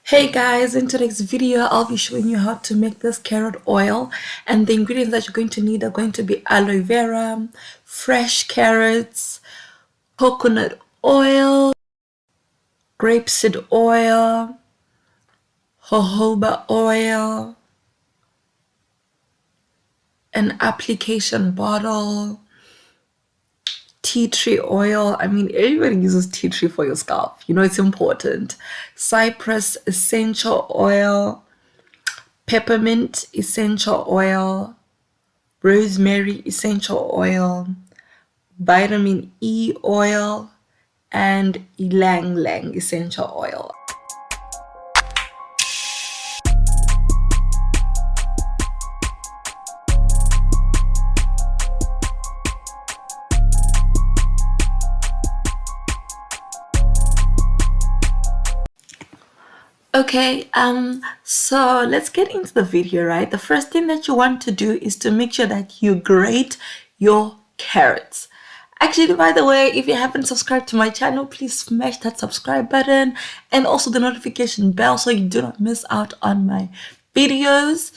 Hey guys, in today's video I'll be showing you how to make this carrot oil, and the ingredients that you're going to need are going to be aloe vera, fresh carrots, coconut oil, grapeseed oil, jojoba oil, an application bottle, tea tree oil. I mean, everybody uses tea tree for your scalp. You know it's important. Cypress Essential oil, Peppermint Essential oil, Rosemary Essential oil, Vitamin E oil, and Ylang Essential oil. Okay, so let's get into the video, right? The first thing that you want to do is to make sure that you grate your carrots. Actually, by the way, if you haven't subscribed to my channel, please smash that subscribe button and also the notification bell so you do not miss out on my videos.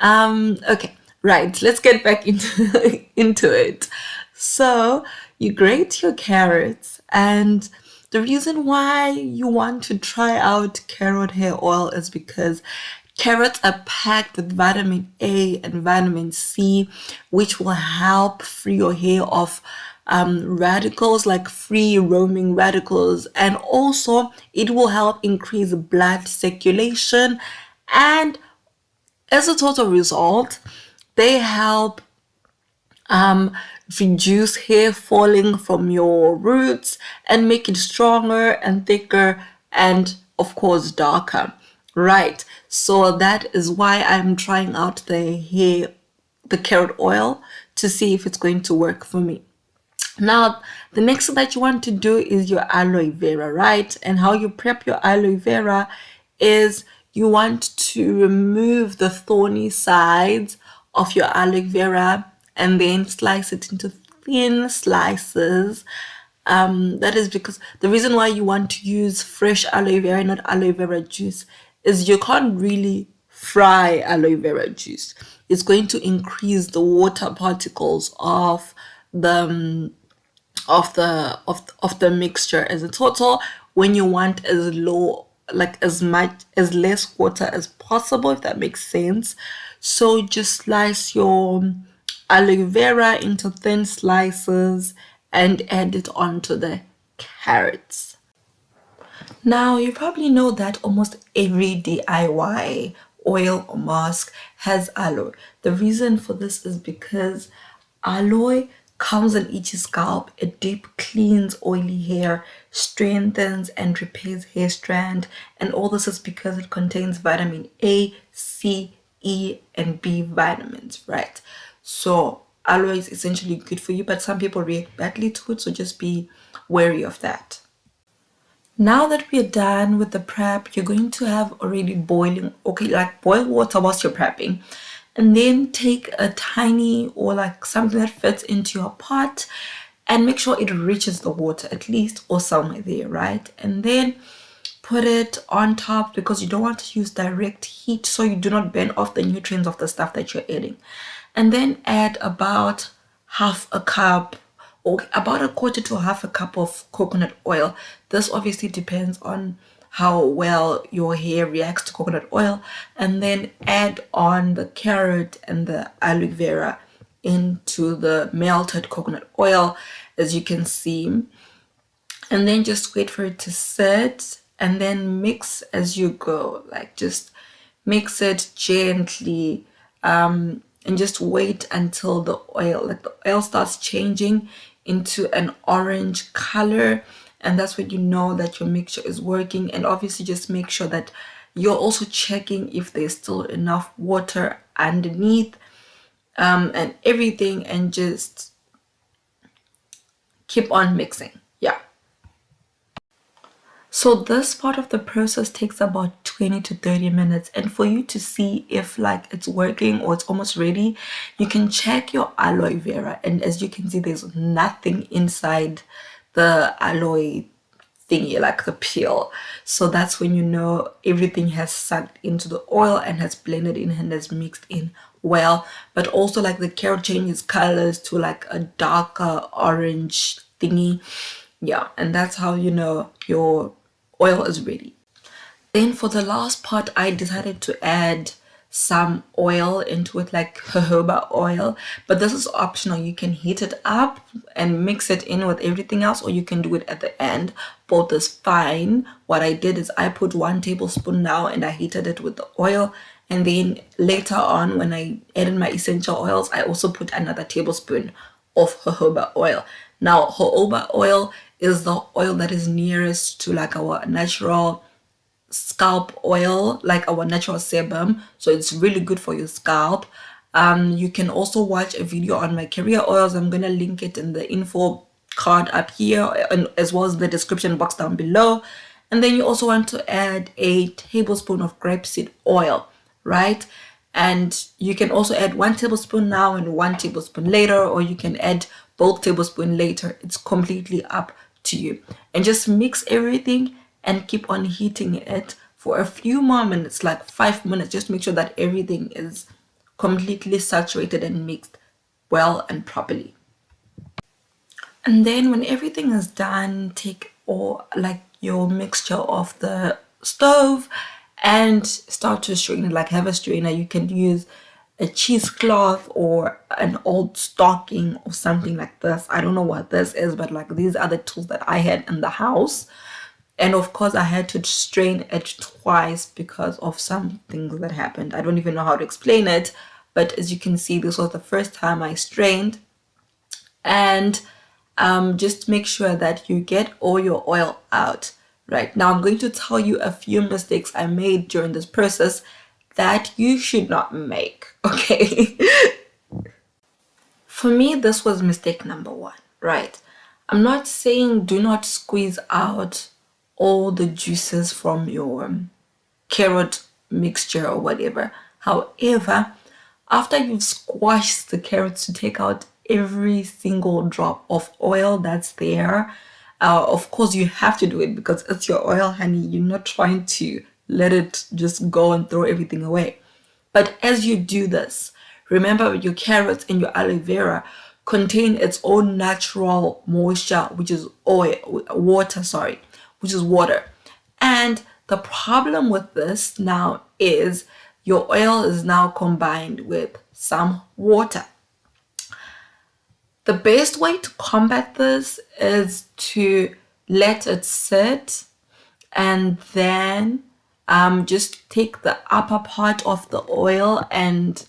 Okay, right, let's get back into it. So you grate your carrots, and the reason why you want to try out carrot hair oil is because carrots are packed with vitamin A and vitamin C, which will help free your hair of radicals, like free roaming radicals, and also it will help increase blood circulation, and as a total result, they help reduce hair falling from your roots and make it stronger and thicker and of course darker, right? So that is why I'm trying out the carrot oil to see if it's going to work for me. Now the next thing that you want to do is your aloe vera, right? And how you prep your aloe vera is you want to remove the thorny sides of your aloe vera and then slice it into thin slices. That is because the reason why you want to use fresh aloe vera, not aloe vera juice, is you can't really fry aloe vera juice. It's going to increase the water particles of the of the mixture as a total, when you want as low, like as less water as possible, if that makes sense. So just slice your aloe vera into thin slices and add it onto the carrots. Now you probably know that almost every DIY oil or mask has aloe. The reason for this is because aloe calms and itchy scalp, it deep cleans oily hair, strengthens and repairs hair strand, and all this is because it contains vitamin A, C, E, and B vitamins, right? So aloe is essentially good for you, but some people react badly to it, so just be wary of that. Now that we're done with the prep, you're going to have already boiling, okay, like boil water whilst you're prepping. And then take a tiny or like something that fits into your pot and make sure it reaches the water at least, or somewhere there, right? And then put it on top because you don't want to use direct heat so you do not burn off the nutrients of the stuff that you're adding. And then add about half a cup or about a quarter to half a cup of coconut oil. This obviously depends on how well your hair reacts to coconut oil. And then add on the carrot and the aloe vera into the melted coconut oil, as you can see. And then just wait for it to sit and then mix as you go, like just mix it gently, and just wait until the oil starts changing into an orange color, and that's when you know that your mixture is working. And obviously just make sure that you're also checking if there's still enough water underneath, and everything, and just keep on mixing. Yeah. So this part of the process takes about 20 to 30 minutes, and for you to see if like it's working or it's almost ready, you can check your aloe vera, and as you can see, there's nothing inside the aloe thingy, like the peel. So that's when you know everything has sucked into the oil and has blended in and has mixed in well. But also like the carrot changes colors to like a darker orange thingy. Yeah, and that's how you know your oil is ready. Then for the last part, I decided to add some oil into it, like jojoba oil. But this is optional. You can heat it up and mix it in with everything else, or you can do it at the end. Both is fine. What I did is I put 1 tablespoon now and I heated it with the oil. And then later on, when I added my essential oils, I also put another tablespoon of jojoba oil. Now, jojoba oil is the oil that is nearest to like our natural scalp oil, like our natural sebum, so it's really good for your scalp. You can also watch a video on my carrier oils. I'm gonna link it in the info card up here, and as well as the description box down below. And then you also want to add a tablespoon of grapeseed oil, right? And you can also add 1 tablespoon now and 1 tablespoon later, or you can add both tablespoons later. It's completely up to you. And just mix everything and keep on heating it for a few more minutes, like 5 minutes. Just make sure that everything is completely saturated and mixed well and properly. And then when everything is done, take all like your mixture off the stove and start to strain it. Like have a strainer. You can use a cheesecloth or an old stocking or something like this. I don't know what this is, but like these are the tools that I had in the house. And of course, I had to strain it twice because of some things that happened. I don't even know how to explain it. But as you can see, this was the first time I strained. And just make sure that you get all your oil out. Right now, I'm going to tell you a few mistakes I made during this process that you should not make. Okay. For me, this was mistake number 1, right? I'm not saying do not squeeze out all the juices from your carrot mixture or whatever. However, after you've squashed the carrots to take out every single drop of oil that's there, of course you have to do it because it's your oil, honey. You're not trying to let it just go and throw everything away. But as you do this, remember your carrots and your aloe vera contain its own natural moisture, which is water. And the problem with this now is your oil is now combined with some water. The best way to combat this is to let it sit and then just take the upper part of the oil and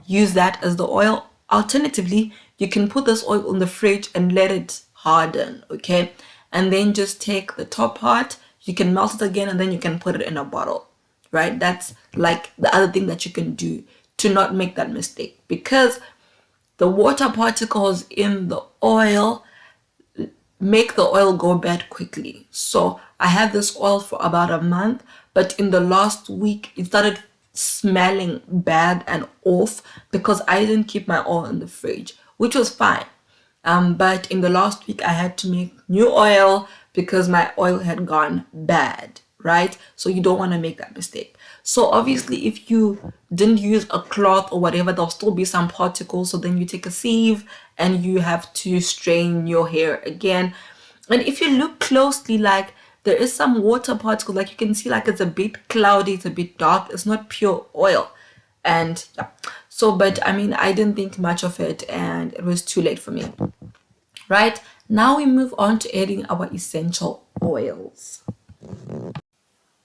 use that as the oil. Alternatively, you can put this oil in the fridge and let it harden, okay? And then just take the top part, you can melt it again, and then you can put it in a bottle, right? That's like the other thing that you can do to not make that mistake, because the water particles in the oil make the oil go bad quickly. So I had this oil for about a month, but in the last week it started smelling bad and off because I didn't keep my oil in the fridge, which was fine. But in the last week I had to make new oil because my oil had gone bad, right? So you don't want to make that mistake. So obviously if you didn't use a cloth or whatever, there'll still be some particles. So then you take a sieve and you have to strain your hair again. And if you look closely, like there is some water particles, like you can see like it's a bit cloudy, it's a bit dark, it's not pure oil. And yeah, so but I mean I didn't think much of it and it was too late for me. Right, now we move on to adding our essential oils.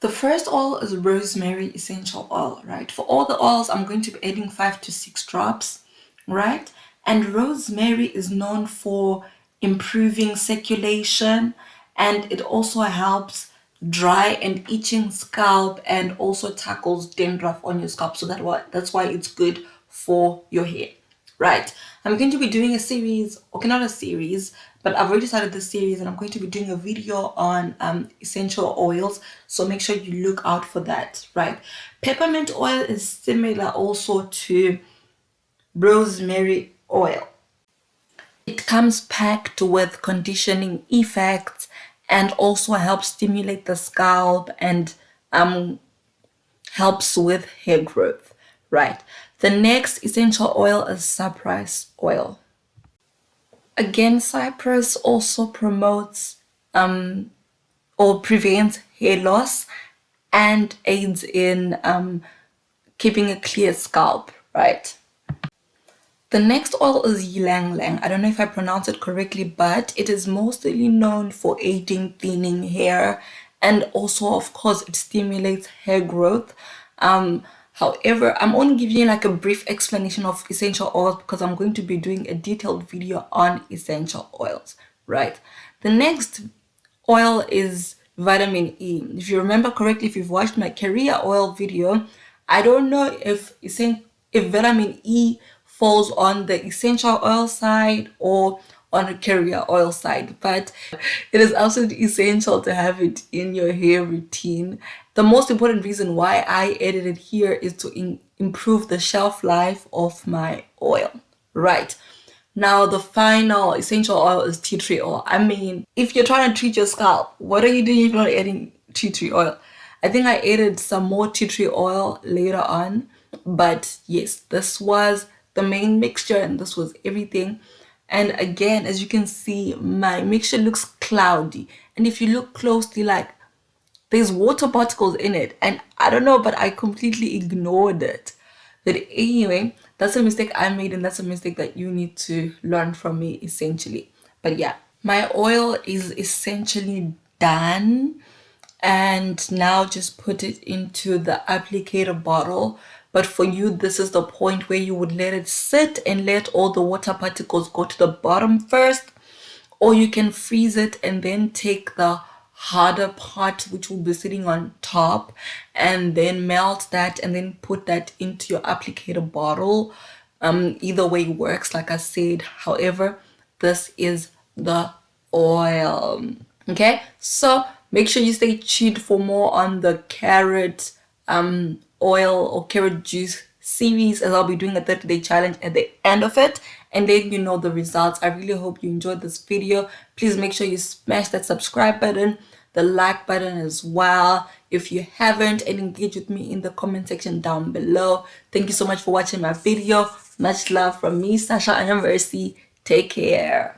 The first oil is rosemary essential oil, right? For all the oils, I'm going to be adding 5 to 6 drops, right? And rosemary is known for improving circulation, and it also helps dry and itching scalp and also tackles dandruff on your scalp. So that's why it's good for your hair, right? I'm going to be doing a series, okay, not a series, but I've already started this series and I'm going to be doing a video on essential oils. So make sure you look out for that, right? Peppermint oil is similar also to rosemary oil. It comes packed with conditioning effects and also helps stimulate the scalp and helps with hair growth, right? The next essential oil is cypress oil. Again, cypress also promotes or prevents hair loss and aids in keeping a clear scalp, right? The next oil is Ylang. I don't know if I pronounce it correctly, but it is mostly known for aiding thinning hair, and also, of course, it stimulates hair growth. However, I'm only giving you like a brief explanation of essential oils because I'm going to be doing a detailed video on essential oils, right? The next oil is vitamin E. If you remember correctly, if you've watched my career oil video, I don't know if vitamin E falls on the essential oil side or on a carrier oil side, but it is absolutely essential to have it in your hair routine. The most important reason why I added it here is to improve the shelf life of my oil, right? Now, the final essential oil is tea tree oil. I mean, if you're trying to treat your scalp, what are you doing if you're not adding tea tree oil? I think I added some more tea tree oil later on, but yes, this was the main mixture and this was everything. And again, as you can see, my mixture looks cloudy. And if you look closely, like there's water particles in it, and I don't know, but I completely ignored it. But anyway, that's a mistake I made, and that's a mistake that you need to learn from me, essentially. But yeah, my oil is essentially done, and now just put it into the applicator bottle. But for you, this is the point where you would let it sit and let all the water particles go to the bottom first, or you can freeze it and then take the harder part which will be sitting on top and then melt that and then put that into your applicator bottle. Either way works, like I said. However, this is the oil. Okay, so make sure you stay tuned for more on the carrot oil or carrot juice series, as I'll be doing a 30-day challenge at the end of it, and then you know the results. I really hope you enjoyed this video. Please make sure you smash that subscribe button, the like button as well if you haven't, and engage with me in the comment section down below. Thank you so much for watching my video. Much love from me, Sasha Annamercy. Take care.